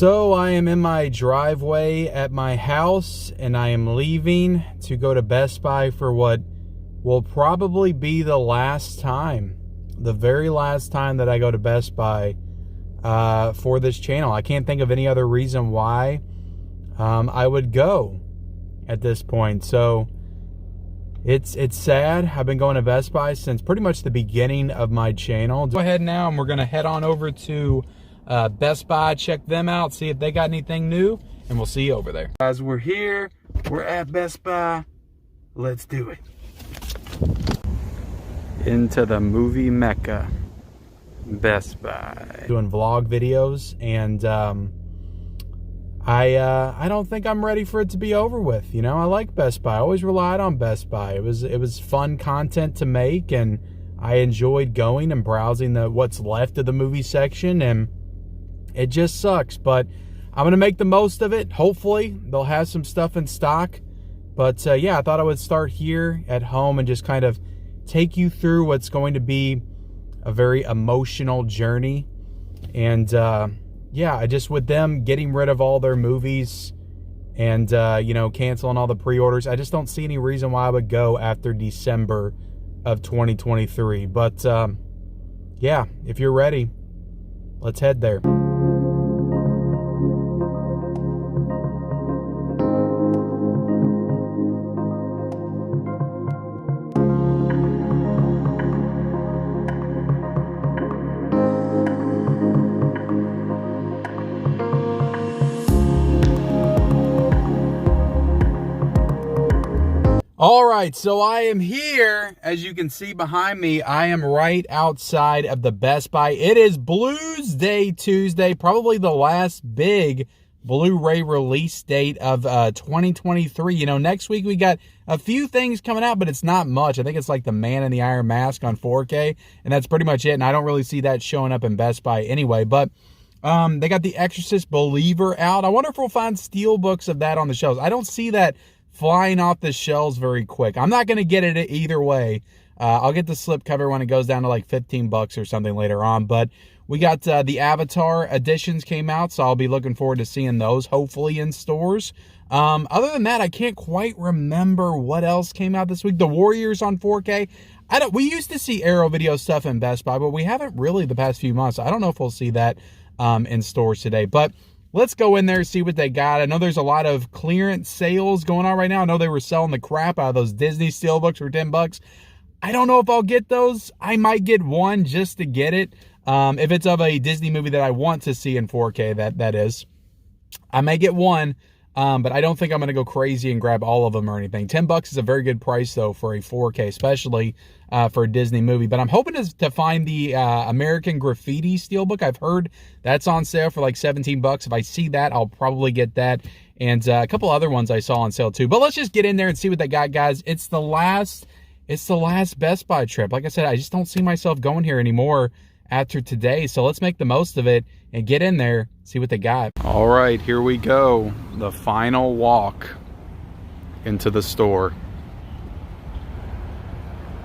So I am in my driveway at my house, and I am leaving to go to Best Buy for what will probably be the last time, the very last time that I go to Best Buy for this channel. I can't think of any other reason why I would go at this point. So it's sad. I've been going to Best Buy since pretty much the beginning of my channel. Go ahead now, and we're going to head on over to Best Buy, check them out, see if they got anything new, and we'll see you over there. Guys, we're here. We're at Best Buy. Let's do it. Into the movie mecca, Best Buy. Doing vlog videos, and I don't think I'm ready for it to be over with. You know, I like Best Buy. I always relied on Best Buy. It was fun content to make, and I enjoyed going and browsing what's left of the movie section, and it just sucks, but I'm going to make the most of it. Hopefully, they'll have some stuff in stock. But yeah, I thought I would start here at home and just kind of take you through what's going to be a very emotional journey. And yeah, with them getting rid of all their movies and, you know, canceling all the pre-orders, I just don't see any reason why I would go after December of 2023. But yeah, if you're ready, let's head there. All right, so I am here. As you can see behind me, I am right outside of the Best Buy. It is Blues Day Tuesday, probably the last big Blu-ray release date of 2023. You know, next week we got a few things coming out, but it's not much. I think it's like The Man in the Iron Mask on 4K, and that's pretty much it. And I don't really see that showing up in Best Buy anyway, but they got The Exorcist Believer out. I wonder if we'll find steelbooks of that on the shelves. I don't see that flying off the shelves very quick. I'm not going to get it either way. I'll get the slipcover when it goes down to like 15 bucks or something later on. But we got the Avatar editions came out, so I'll be looking forward to seeing those hopefully in stores. Other than that, I can't quite remember what else came out this week. The Warriors on 4K. We used to see Arrow Video stuff in Best Buy, but we haven't really the past few months. I don't know if we'll see that in stores today. But let's go in there, see what they got. I know there's a lot of clearance sales going on right now. I know they were selling the crap out of those Disney steelbooks for 10 bucks. I don't know if I'll get those. I might get one just to get it. If it's of a Disney movie that I want to see in 4K, that is. I may get one, but I don't think I'm going to go crazy and grab all of them or anything. 10 bucks is a very good price, though, for a 4K, especially for a Disney movie. But I'm hoping to find the American Graffiti steelbook. I've heard that's on sale for like 17 bucks. If I see that, I'll probably get that. And a couple other ones I saw on sale, too. But let's just get in there and see what they got, guys. It's the last Best Buy trip. Like I said, I just don't see myself going here anymore after today. So let's make the most of it and get in there, see what they got. All right, here we go. The final walk into the store.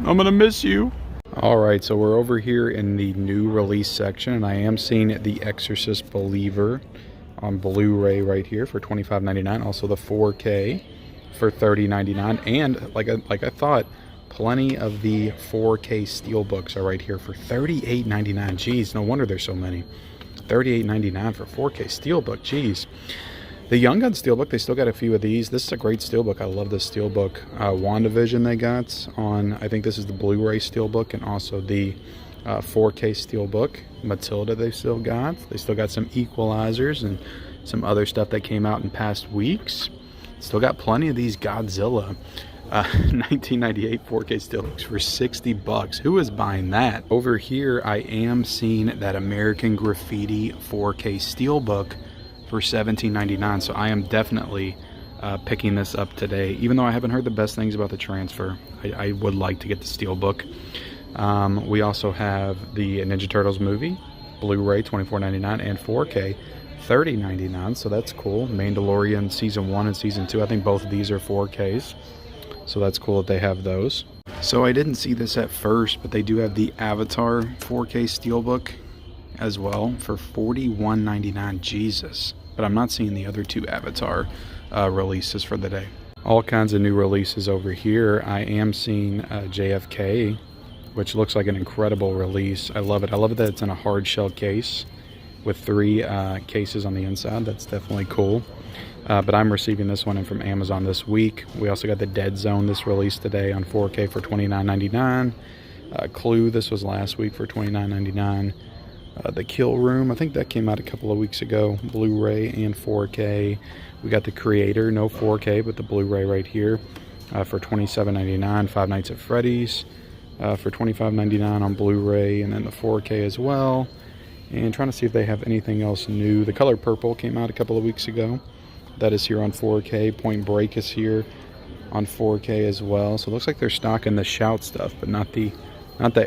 I'm gonna miss you. All right, so we're over here in the new release section, and I am seeing The Exorcist Believer on Blu-ray right here for $25.99. Also the 4K for $30.99, and like I thought, plenty of the 4K steelbooks are right here for $38.99. Jeez, no wonder there's so many. $38.99 for 4K steelbook. Jeez. The Young Gun steelbook, they still got a few of these. This is a great steelbook. I love this steelbook. WandaVision they got on, I think this is the Blu-ray steelbook, and also the 4K steelbook. Matilda they still got. They still got some Equalizers and some other stuff that came out in past weeks. Still got plenty of these Godzilla 1998 4K steelbooks for 60 bucks. Who is buying that? Over here, I am seeing that American Graffiti 4K steelbook for $17.99. So I am definitely picking this up today. Even though I haven't heard the best things about the transfer, I would like to get the steelbook. We also have the Ninja Turtles movie, Blu-ray, $24.99, and 4K, $30.99. So that's cool. Mandalorian Season 1 and Season 2. I think both of these are 4Ks. So that's cool that they have those. So I didn't see this at first, but they do have the Avatar 4K steelbook as well for $41.99. Jesus. but I'm not seeing the other two Avatar releases for the day. All kinds of new releases over here. I am seeing JFK, which looks like an incredible release. I love it. I love it that it's in a hard shell case with 3 cases on the inside. That's definitely cool. But I'm receiving this one in from Amazon this week. We also got the Dead Zone, this release today on 4K for $29.99. Clue, this was last week for $29.99. The Kill Room, I think that came out a couple of weeks ago. Blu-ray and 4K. We got The Creator, no 4K, but the Blu-ray right here for $27.99. Five Nights at Freddy's for $25.99 on Blu-ray, and then the 4K as well. And trying to see if they have anything else new. The Color Purple came out a couple of weeks ago. That is here on 4K. Point Break is here on 4K as well. So it looks like they're stocking the Shout stuff, but not the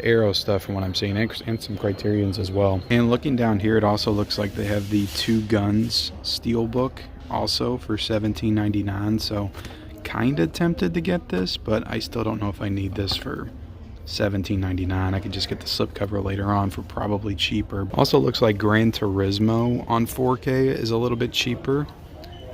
Arrow stuff from what I'm seeing, and some Criterions as well. And looking down here, it also looks like they have the Two Guns Steelbook also for $17.99. So kind of tempted to get this, but I still don't know if I need this for $17.99. I could just get the slipcover later on for probably cheaper. Also looks like Gran Turismo on 4K is a little bit cheaper.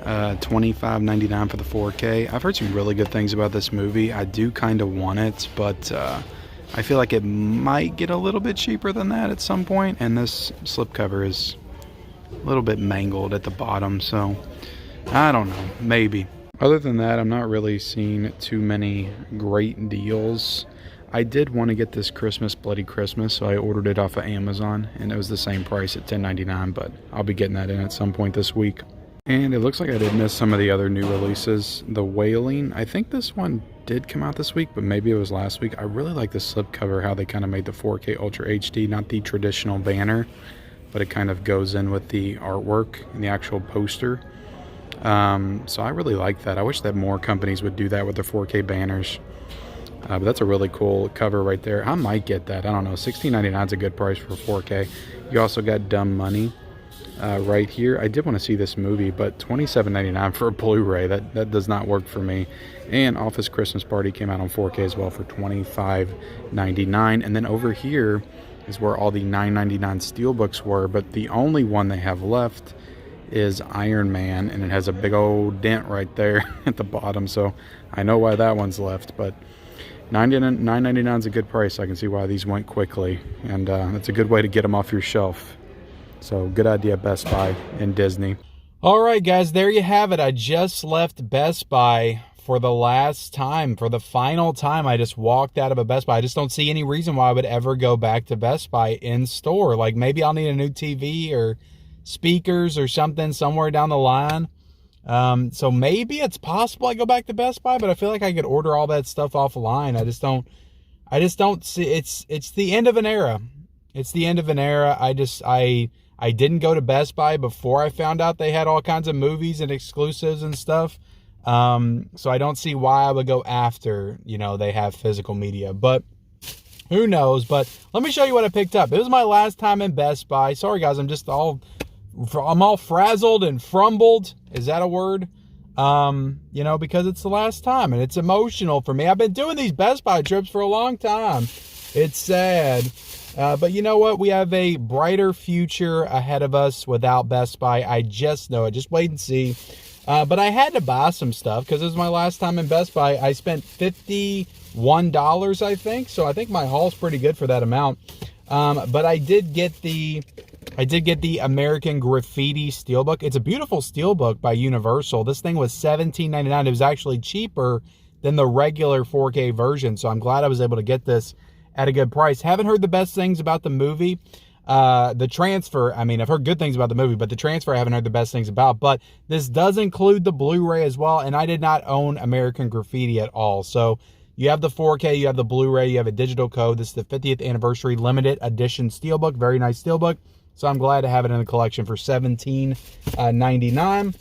$25.99 for the 4K. I've heard some really good things about this movie. I do kind of want it, but I feel like it might get a little bit cheaper than that at some point, and this slipcover is a little bit mangled at the bottom, so I don't know, maybe. Other than that, I'm not really seeing too many great deals. I did want to get this Christmas Bloody Christmas, so I ordered it off of Amazon, and it was the same price at $10.99, but I'll be getting that in at some point this week. And it looks like I did miss some of the other new releases. The Wailing, I think this one did come out this week, but maybe it was last week. I really like the slipcover, how they kind of made the 4K Ultra HD, not the traditional banner, but it kind of goes in with the artwork and the actual poster. So I really like that. I wish that more companies would do that with their 4K banners. But that's a really cool cover right there. I might get that. I don't know. $16.99 is a good price for 4K. You also got Dumb Money right here. I did want to see this movie, but $27.99 for a Blu-ray, that does not work for me. And Office Christmas Party came out on 4K as well for $25.99. And then over here is where all the $9.99 steelbooks were, but the only one they have left is Iron Man, and it has a big old dent right there at the bottom, so I know why that one's left. But $9.99 is a good price. I can see why these went quickly, and it's a good way to get them off your shelf. So good idea, Best Buy and Disney. All right, guys, there you have it. I just left Best Buy for the last time, for the final time. I just walked out of a Best Buy. I just don't see any reason why I would ever go back to Best Buy in store. Like, maybe I'll need a new TV or speakers or something somewhere down the line. So maybe it's possible I go back to Best Buy, but I feel like I could order all that stuff offline. I just don't see, it's the end of an era. It's the end of an era. I didn't go to Best Buy before I found out they had all kinds of movies and exclusives and stuff. So I don't see why I would go after, they have physical media, but who knows? But let me show you what I picked up. It was my last time in Best Buy. Sorry guys, I'm all frazzled and frumbled. Is that a word? Because it's the last time and it's emotional for me. I've been doing these Best Buy trips for a long time. It's sad. But you know what? We have a brighter future ahead of us without Best Buy. I just know it. Just wait and see. But I had to buy some stuff because it was my last time in Best Buy. I spent $51, I think. So I think my haul's pretty good for that amount. But I did get the American Graffiti Steelbook. It's a beautiful steelbook by Universal. This thing was $17.99. It was actually cheaper than the regular 4K version. So I'm glad I was able to get this at a good price. Haven't heard the best things about the movie. The transfer, I've heard good things about the movie, but the transfer I haven't heard the best things about. But this does include the Blu-ray as well, and I did not own American Graffiti at all. So you have the 4K, you have the Blu-ray, you have a digital code. This is the 50th anniversary limited edition steelbook. Very nice steelbook. So I'm glad to have it in the collection for $17.99.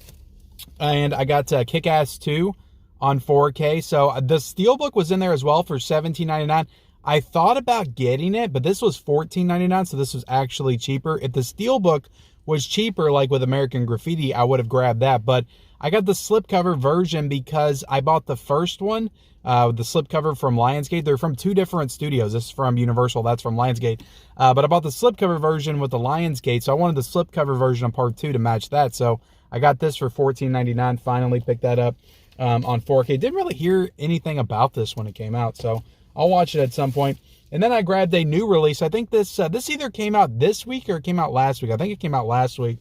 And I got Kick-Ass 2 on 4K. So the steelbook was in there as well for $17.99. I thought about getting it, but this was $14.99, so this was actually cheaper. If the steelbook was cheaper, like with American Graffiti, I would have grabbed that. But I got the slipcover version because I bought the first one, the slipcover from Lionsgate. They're from two different studios. This is from Universal, that's from Lionsgate. But I bought the slipcover version with the Lionsgate, so I wanted the slipcover version of part 2 to match that. So I got this for $14.99. Finally picked that up on 4K. Didn't really hear anything about this when it came out, so I'll watch it at some point. And then I grabbed a new release. I think this either came out this week or it came out last week. I think it came out last week.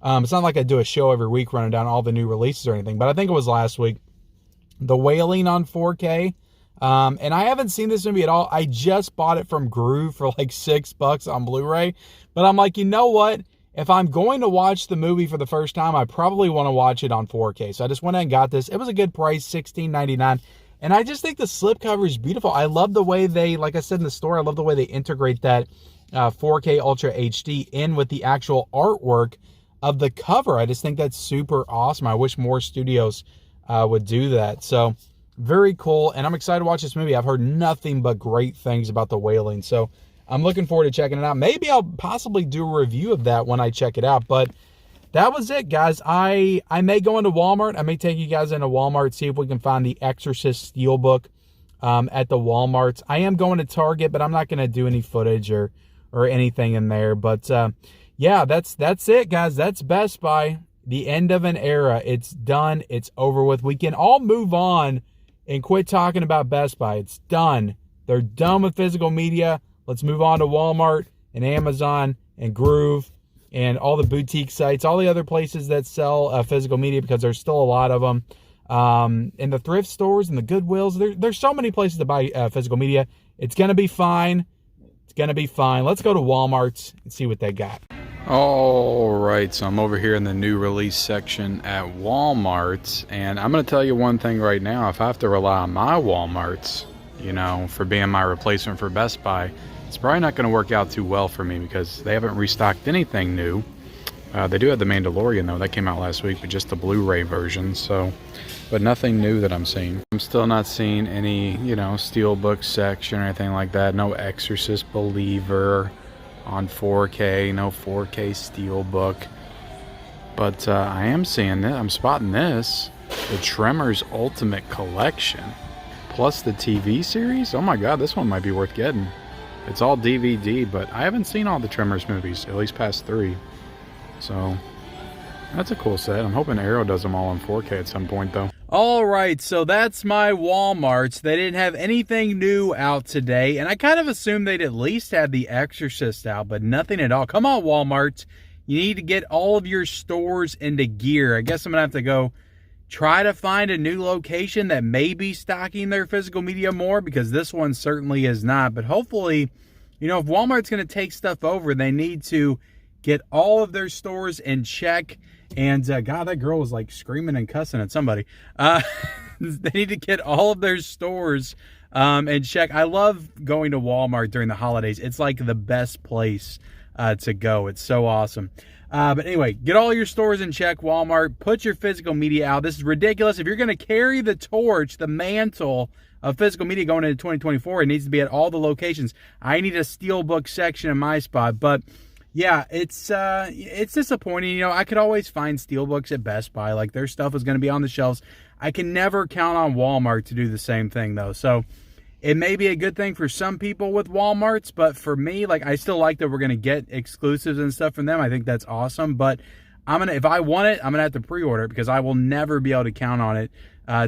It's not like I do a show every week running down all the new releases or anything, but I think it was last week. The Wailing on 4K. And I haven't seen this movie at all. I just bought it from Groove for like $6 on Blu-ray. But I'm like, you know what? If I'm going to watch the movie for the first time, I probably want to watch it on 4K. So I just went ahead and got this. It was a good price, $16.99. And I just think the slipcover is beautiful. I love the way they, like I said in the store, I love the way they integrate that 4K Ultra HD in with the actual artwork of the cover. I just think that's super awesome. I wish more studios would do that. So very cool. And I'm excited to watch this movie. I've heard nothing but great things about The Wailing. So I'm looking forward to checking it out. Maybe I'll possibly do a review of that when I check it out. But that was it, guys. I may go into Walmart. I may take you guys into Walmart, see if we can find the Exorcist Steelbook at the Walmarts. I am going to Target, but I'm not going to do any footage or anything in there. But yeah, that's it, guys. That's Best Buy. The end of an era. It's done. It's over with. We can all move on and quit talking about Best Buy. It's done. They're done with physical media. Let's move on to Walmart and Amazon and Groove and all the boutique sites, all the other places that sell physical media, because there's still a lot of them. And the thrift stores and the Goodwills. There's so many places to buy physical media. It's going to be fine. It's going to be fine. Let's go to Walmart and see what they got. All right, so I'm over here in the new release section at Walmart, and I'm going to tell you one thing right now. If I have to rely on my Walmarts, you know, for being my replacement for Best Buy, it's probably not going to work out too well for me because they haven't restocked anything new. They do have The Mandalorian, though. That came out last week, but just the Blu-ray version, so, but nothing new that I'm seeing. I'm still not seeing any, you know, Steelbook section or anything like that. No Exorcist Believer on 4K, no 4K Steelbook. But I am seeing this. I'm spotting this. The Tremors Ultimate Collection. Plus the TV series. Oh my god, this one might be worth getting. It's all DVD, but I haven't seen all the Tremors movies, at least past 3. So, that's a cool set. I'm hoping Arrow does them all in 4K at some point, though. Alright, so that's my Walmarts. They didn't have anything new out today, and I kind of assumed they'd at least have The Exorcist out, but nothing at all. Come on, Walmart. You need to get all of your stores into gear. I guess I'm going to have to go try to find a new location that may be stocking their physical media more, because this one certainly is not. But hopefully, you know, if Walmart's going to take stuff over, they need to get all of their stores in check. And God, that girl was like screaming and cussing at somebody. They need to get all of their stores in check. I love going to Walmart during the holidays. It's like the best place to go. It's so awesome. But anyway, get all your stores in check, Walmart. Put your physical media out. This is ridiculous. If you're going to carry the torch, the mantle of physical media going into 2024, it needs to be at all the locations. I need a Steelbook section in my spot. But yeah, it's disappointing. You know, I could always find Steelbooks at Best Buy. Like, their stuff is going to be on the shelves. I can never count on Walmart to do the same thing, though. So it may be a good thing for some people with Walmarts, but for me, like, I still like that we're going to get exclusives and stuff from them. I think that's awesome. But if I want it, I'm going to have to pre-order it, because I will never be able to count on it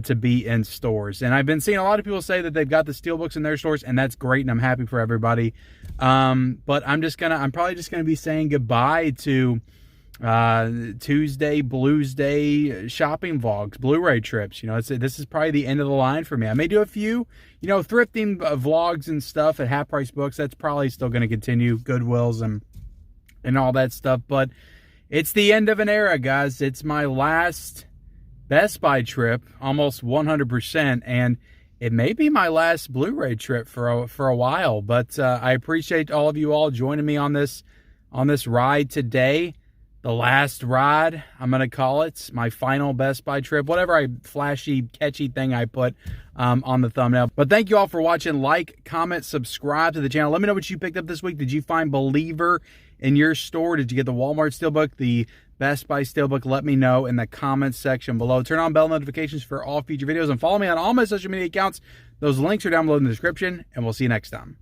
to be in stores. And I've been seeing a lot of people say that they've got the Steelbooks in their stores, and that's great, and I'm happy for everybody. But I'm probably just gonna be saying goodbye to Tuesday Blues Day shopping vlogs, Bluray trips. You know, this is probably the end of the line for me. I may do a few, you know, thrifting vlogs and stuff at Half Price Books. That's probably still going to continue, Goodwills and all that stuff. But it's the end of an era, guys. It's my last Best Buy trip, almost 100%, and it may be my last Blu-ray trip for a while. But I appreciate all of you all joining me on this ride today. The last ride, I'm going to call it. My final Best Buy trip. Whatever flashy, catchy thing I put on the thumbnail. But thank you all for watching. Like, comment, subscribe to the channel. Let me know what you picked up this week. Did you find Believer in your store? Did you get the Walmart Steelbook, the Best Buy Steelbook? Let me know in the comments section below. Turn on bell notifications for all future videos. And follow me on all my social media accounts. Those links are down below in the description. And we'll see you next time.